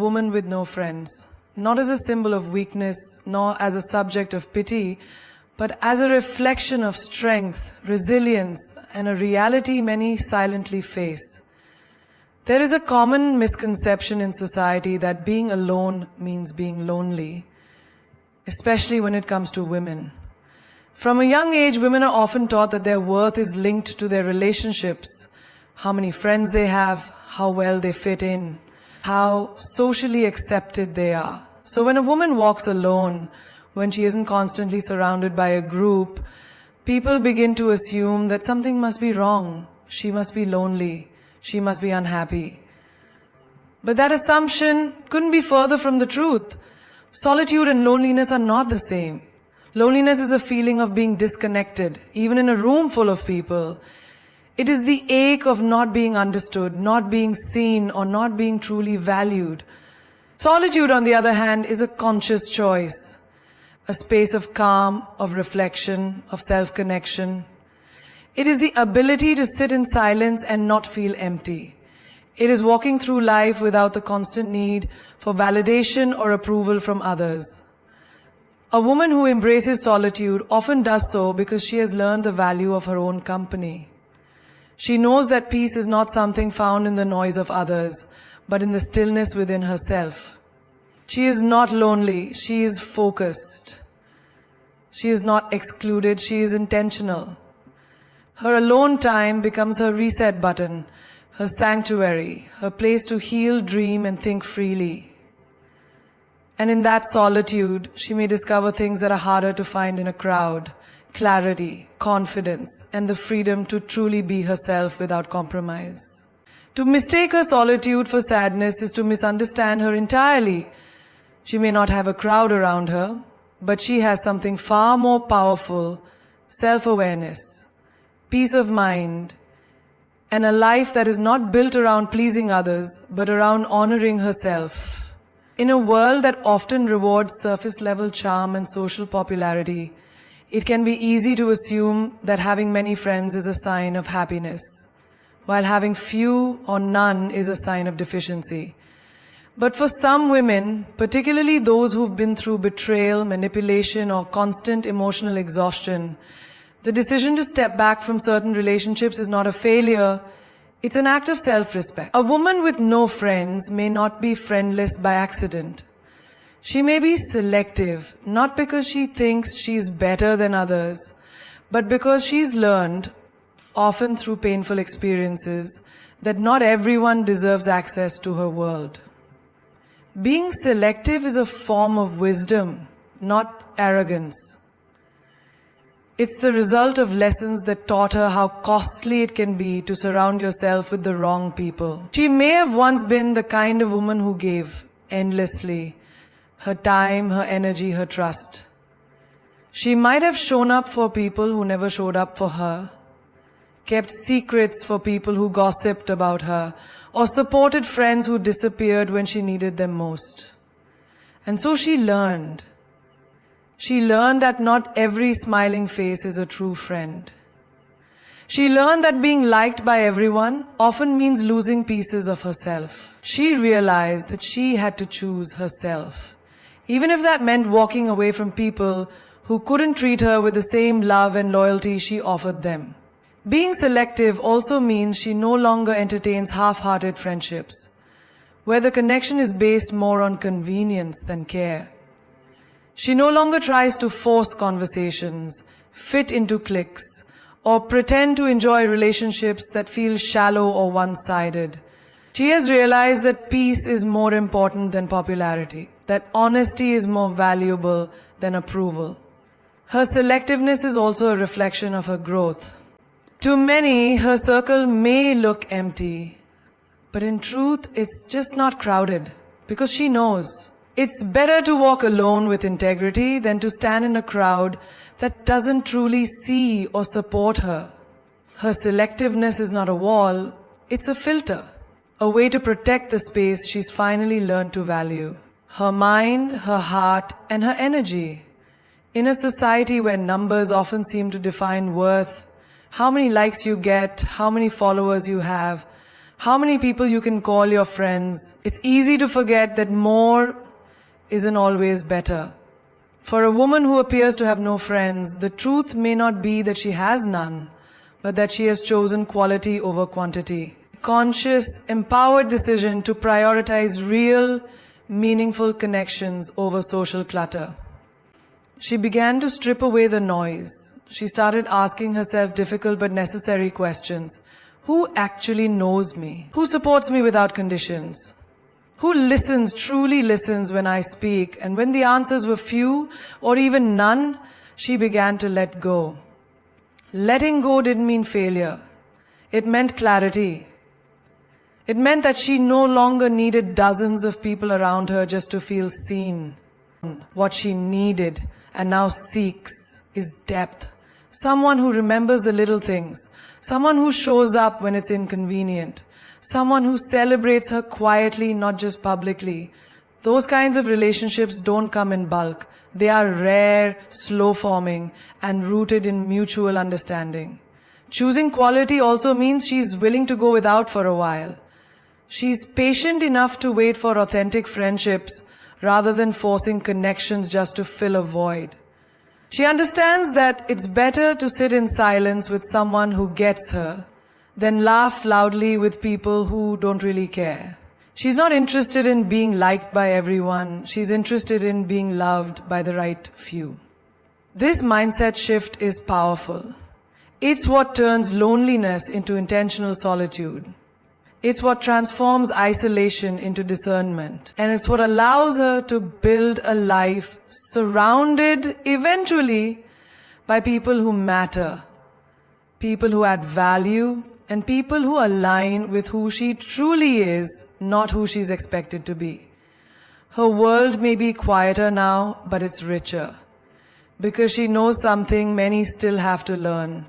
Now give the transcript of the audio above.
woman with no friends, not as a symbol of weakness, nor as a subject of pity, but as a reflection of strength, resilience, and a reality many silently face. There is a common misconception in society that being alone means being lonely, especially when it comes to women. From a young age, women are often taught that their worth is linked to their relationships, how many friends they have, how well they fit in, how socially accepted they are. So when a woman walks alone, when she isn't constantly surrounded by a group, people begin to assume that something must be wrong. She must be lonely. She must be unhappy. But that assumption couldn't be further from the truth. Solitude and loneliness are not the same. Loneliness is a feeling of being disconnected, even in a room full of people. It is the ache of not being understood, not being seen, or not being truly valued. Solitude, on the other hand, is a conscious choice, a space of calm, of reflection, of self-connection. It is the ability to sit in silence and not feel empty. It is walking through life without the constant need for validation or approval from others. A woman who embraces solitude often does so because she has learned the value of her own company. She knows that peace is not something found in the noise of others, but in the stillness within herself. She is not lonely, she is focused. She is not excluded, she is intentional. Her alone time becomes her reset button, her sanctuary, her place to heal, dream, and think freely. And in that solitude, she may discover things that are harder to find in a crowd: clarity, confidence, and the freedom to truly be herself without compromise. To mistake her solitude for sadness is to misunderstand her entirely. She may not have a crowd around her, but she has something far more powerful: self-awareness, peace of mind, and a life that is not built around pleasing others, but around honoring herself. In a world that often rewards surface-level charm and social popularity, it can be easy to assume that having many friends is a sign of happiness, while having few or none is a sign of deficiency. But for some women, particularly those who've been through betrayal, manipulation, or constant emotional exhaustion, the decision to step back from certain relationships is not a failure, it's an act of self-respect. A woman with no friends may not be friendless by accident. She may be selective, not because she thinks she's better than others, but because she's learned, often through painful experiences, that not everyone deserves access to her world. Being selective is a form of wisdom, not arrogance. It's the result of lessons that taught her how costly it can be to surround yourself with the wrong people. She may have once been the kind of woman who gave endlessly her time, her energy, her trust. She might have shown up for people who never showed up for her, kept secrets for people who gossiped about her, or supported friends who disappeared when she needed them most. And so she learned. She learned that not every smiling face is a true friend. She learned that being liked by everyone often means losing pieces of herself. She realized that she had to choose herself, even if that meant walking away from people who couldn't treat her with the same love and loyalty she offered them. Being selective also means she no longer entertains half-hearted friendships, where the connection is based more on convenience than care. She no longer tries to force conversations, fit into cliques, or pretend to enjoy relationships that feel shallow or one-sided. She has realized that peace is more important than popularity, that honesty is more valuable than approval. Her selectiveness is also a reflection of her growth. To many, her circle may look empty, but in truth, it's just not crowded, because she knows. It's better to walk alone with integrity than to stand in a crowd that doesn't truly see or support her. Her selectiveness is not a wall, it's a filter, a way to protect the space she's finally learned to value. Her mind, her heart, and her energy. In a society where numbers often seem to define worth, how many likes you get, how many followers you have, how many people you can call your friends. It's easy to forget that more isn't always better. For a woman who appears to have no friends, the truth may not be that she has none, but that she has chosen quality over quantity. Conscious, empowered decision to prioritize real, meaningful connections over social clutter. She began to strip away the noise. She started asking herself difficult but necessary questions. Who actually knows me? Who supports me without conditions? Who listens, truly listens when I speak? And when the answers were few or even none, she began to let go. Letting go didn't mean failure. It meant clarity. It meant that she no longer needed dozens of people around her just to feel seen. What she needed and now seeks is depth. Someone who remembers the little things. Someone who shows up when it's inconvenient. Someone who celebrates her quietly, not just publicly. Those kinds of relationships don't come in bulk. They are rare, slow-forming, and rooted in mutual understanding. Choosing quality also means she's willing to go without for a while. She's patient enough to wait for authentic friendships rather than forcing connections just to fill a void. She understands that it's better to sit in silence with someone who gets her than laugh loudly with people who don't really care. She's not interested in being liked by everyone. She's interested in being loved by the right few. This mindset shift is powerful. It's what turns loneliness into intentional solitude. It's what transforms isolation into discernment. And it's what allows her to build a life surrounded eventually by people who matter, people who add value, and people who align with who she truly is, not who she's expected to be. Her world may be quieter now, but it's richer, because she knows something many still have to learn.